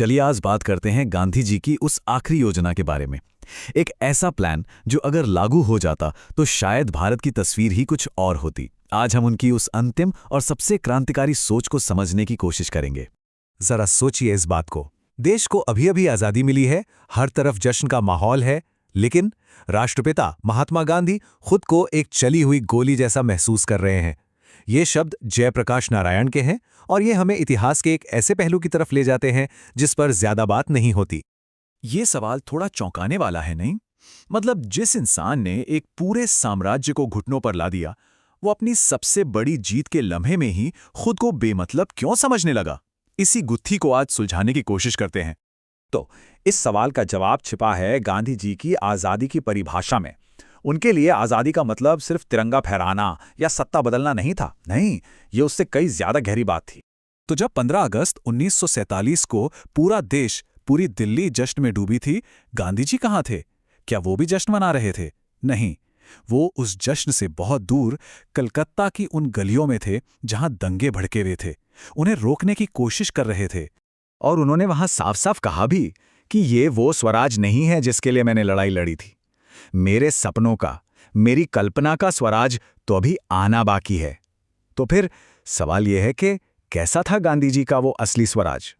चलिए आज बात करते हैं गांधी जी की उस आखिरी योजना के बारे में। एक ऐसा प्लान जो अगर लागू हो जाता तो शायद भारत की तस्वीर ही कुछ और होती। आज हम उनकी उस अंतिम और सबसे क्रांतिकारी सोच को समझने की कोशिश करेंगे। जरा सोचिए इस बात को। देश को अभी अभी आजादी मिली है, हर तरफ जश्न का माहौल है, लेकिन राष्ट्रपिता महात्मा गांधी खुद को एक चली हुई गोली जैसा महसूस कर रहे हैं। ये शब्द जयप्रकाश नारायण के हैं और ये हमें इतिहास के एक ऐसे पहलू की तरफ ले जाते हैं जिस पर ज्यादा बात नहीं होती। ये सवाल थोड़ा चौंकाने वाला है, नहीं? मतलब जिस इंसान ने एक पूरे साम्राज्य को घुटनों पर ला दिया, वो अपनी सबसे बड़ी जीत के लम्हे में ही खुद को बेमतलब क्यों समझने लगा? इसी गुत्थी को आज सुलझाने की कोशिश करते हैं। तो इस सवाल का जवाब छिपा है गांधी जी की आज़ादी की परिभाषा में। उनके लिए आज़ादी का मतलब सिर्फ तिरंगा फहराना या सत्ता बदलना नहीं था। नहीं, ये उससे कई ज्यादा गहरी बात थी। तो जब 15 अगस्त 1947 को पूरा देश, पूरी दिल्ली जश्न में डूबी थी, गांधी जी कहाँ थे? क्या वो भी जश्न मना रहे थे? नहीं, वो उस जश्न से बहुत दूर कलकत्ता की उन गलियों में थे जहां दंगे भड़के हुए थे। उन्हें रोकने की कोशिश कर रहे थे। और उन्होंने वहां साफ साफ कहा भी कि ये वो स्वराज नहीं है जिसके लिए मैंने लड़ाई लड़ी थी। मेरे सपनों का, मेरी कल्पना का स्वराज तो अभी आना बाकी है। तो फिर सवाल यह है कि कैसा था गांधी जी का वो असली स्वराज?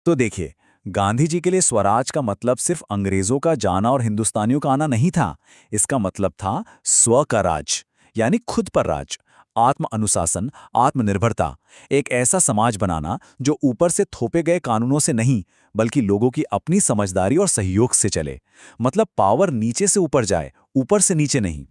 तो देखिए, गांधी जी के लिए स्वराज का मतलब सिर्फ अंग्रेजों का जाना और हिंदुस्तानियों का आना नहीं था। इसका मतलब था स्व का राज, यानी खुद पर राज, आत्म अनुशासन, आत्मनिर्भरता। एक ऐसा समाज बनाना जो ऊपर से थोपे गए कानूनों से नहीं, बल्कि लोगों की अपनी समझदारी और सहयोग से चले। मतलब पावर नीचे से ऊपर जाए, ऊपर से नीचे नहीं।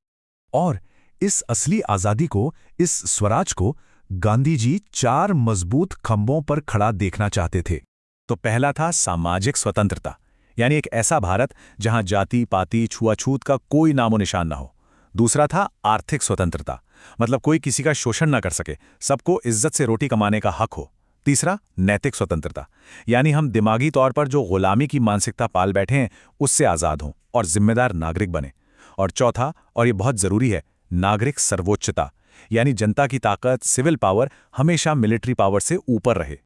और इस असली आजादी को, इस स्वराज को गांधी जी 4 मजबूत खंभों पर खड़ा देखना चाहते थे। तो पहला था सामाजिक स्वतंत्रता, यानी एक ऐसा भारत जहां जाति पाति छुआछूत का कोई नामो निशान ना हो। दूसरा था आर्थिक स्वतंत्रता, मतलब कोई किसी का शोषण ना कर सके, सबको इज्जत से रोटी कमाने का हक हो। तीसरा नैतिक स्वतंत्रता, यानी हम दिमागी तौर पर जो गुलामी की मानसिकता पाल बैठे हैं उससे आज़ाद हों और जिम्मेदार नागरिक बने। और चौथा, और ये बहुत ज़रूरी है, नागरिक सर्वोच्चता, यानी जनता की ताकत, सिविल पावर हमेशा मिलिट्री पावर से ऊपर रहे।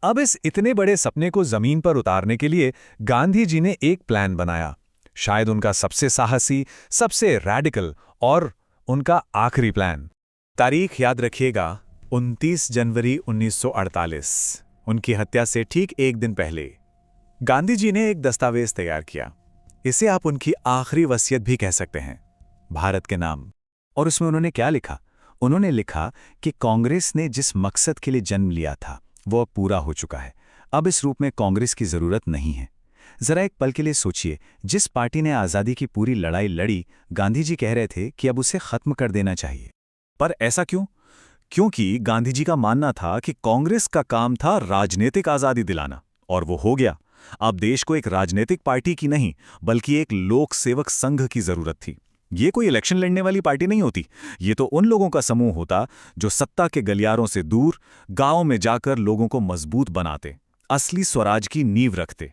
अब इस इतने बड़े सपने को जमीन पर उतारने के लिए गांधी जी ने एक प्लान बनाया, शायद उनका सबसे साहसी, सबसे रैडिकल और उनका आखिरी प्लान। तारीख याद रखिएगा, 29 जनवरी 1948, उनकी हत्या से ठीक एक दिन पहले गांधी जी ने एक दस्तावेज तैयार किया। इसे आप उनकी आखिरी वसीयत भी कह सकते हैं, भारत के नाम। और उसमें उन्होंने क्या लिखा? उन्होंने लिखा कि कांग्रेस ने जिस मकसद के लिए जन्म लिया था वो अब पूरा हो चुका है। अब इस रूप में कांग्रेस की जरूरत नहीं है। जरा एक पल के लिए सोचिए, जिस पार्टी ने आज़ादी की पूरी लड़ाई लड़ी, गांधी जी कह रहे थे कि अब उसे खत्म कर देना चाहिए। पर ऐसा क्यों? क्योंकि गांधी जी का मानना था कि कांग्रेस का काम था राजनीतिक आज़ादी दिलाना, और वो हो गया। अब देश को एक राजनीतिक पार्टी की नहीं, बल्कि एक लोक सेवक संघ की जरूरत थी। ये कोई इलेक्शन लड़ने वाली पार्टी नहीं होती, ये तो उन लोगों का समूह होता जो सत्ता के गलियारों से दूर गांव में जाकर लोगों को मजबूत बनाते, असली स्वराज की नींव रखते।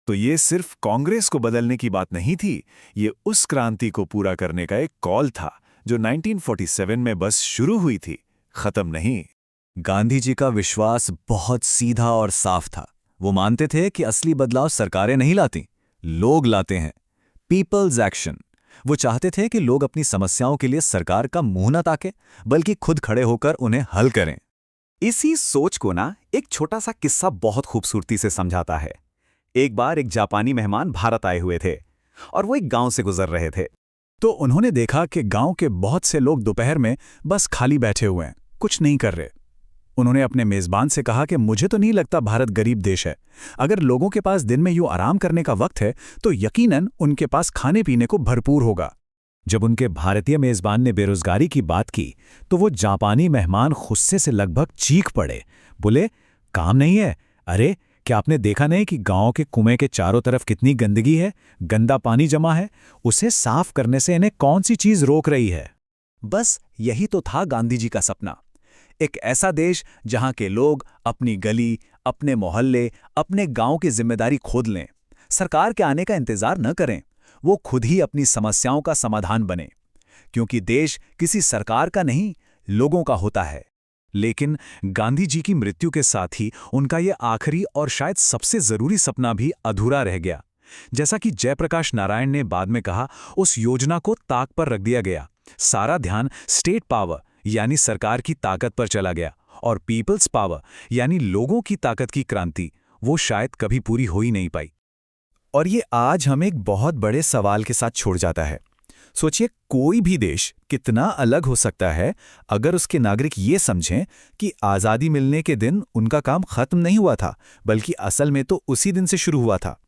तो ये सिर्फ कांग्रेस को बदलने की बात नहीं थी, ये उस क्रांति को पूरा करने का एक कॉल था जो 1947 में बस शुरू हुई थी, खत्म नहीं। गांधी जी का विश्वास बहुत सीधा और साफ था। वो मानते थे कि असली बदलाव सरकारें नहीं लाती, लोग लाते हैं। Peoples action. वो चाहते थे कि लोग अपनी समस्याओं के लिए सरकार का मुंह न ताके, बल्कि खुद खड़े होकर उन्हें हल करें। इसी सोच को ना एक छोटा सा किस्सा बहुत खूबसूरती से समझाता है। एक बार एक जापानी मेहमान भारत आए हुए थे और वो एक गांव से गुजर रहे थे। तो उन्होंने देखा कि गांव के बहुत से लोग दोपहर में बस खाली बैठे हुए हैं, कुछ नहीं कर रहे। उन्होंने अपने मेजबान से कहा कि मुझे तो नहीं लगता भारत गरीब देश है। अगर लोगों के पास दिन में यूं आराम करने का वक्त है तो यकीनन उनके पास खाने पीने को भरपूर होगा। जब उनके भारतीय मेजबान ने बेरोजगारी की बात की तो वो जापानी मेहमान गुस्से से लगभग चीख पड़े। बोले, काम नहीं है? अरे क्या आपने देखा नहीं कि गांव के कुएं के चारों तरफ कितनी गंदगी है, गंदा पानी जमा है? उसे साफ करने से इन्हें कौन सी चीज रोक रही है? बस यही तो था गांधी जी का सपना। एक ऐसा देश जहां के लोग अपनी गली, अपने मोहल्ले, अपने गांव की जिम्मेदारी खुद लें, सरकार के आने का इंतजार न करें, वो खुद ही अपनी समस्याओं का समाधान बने। क्योंकि देश किसी सरकार का नहीं, लोगों का होता है। लेकिन गांधी जी की मृत्यु के साथ ही उनका ये आखिरी और शायद सबसे जरूरी सपना भी अधूरा रह गया। जैसा कि जयप्रकाश नारायण ने बाद में कहा, उस योजना को ताक पर रख दिया गया। सारा ध्यान स्टेट पावर यानी सरकार की ताकत पर चला गया, और पीपल्स पावर यानी लोगों की ताकत की क्रांति वो शायद कभी पूरी हो ही नहीं पाई। और ये आज हमें एक बहुत बड़े सवाल के साथ छोड़ जाता है। सोचिए, कोई भी देश कितना अलग हो सकता है अगर उसके नागरिक ये समझें कि आज़ादी मिलने के दिन उनका काम खत्म नहीं हुआ था, बल्कि असल में तो उसी दिन से शुरू हुआ था।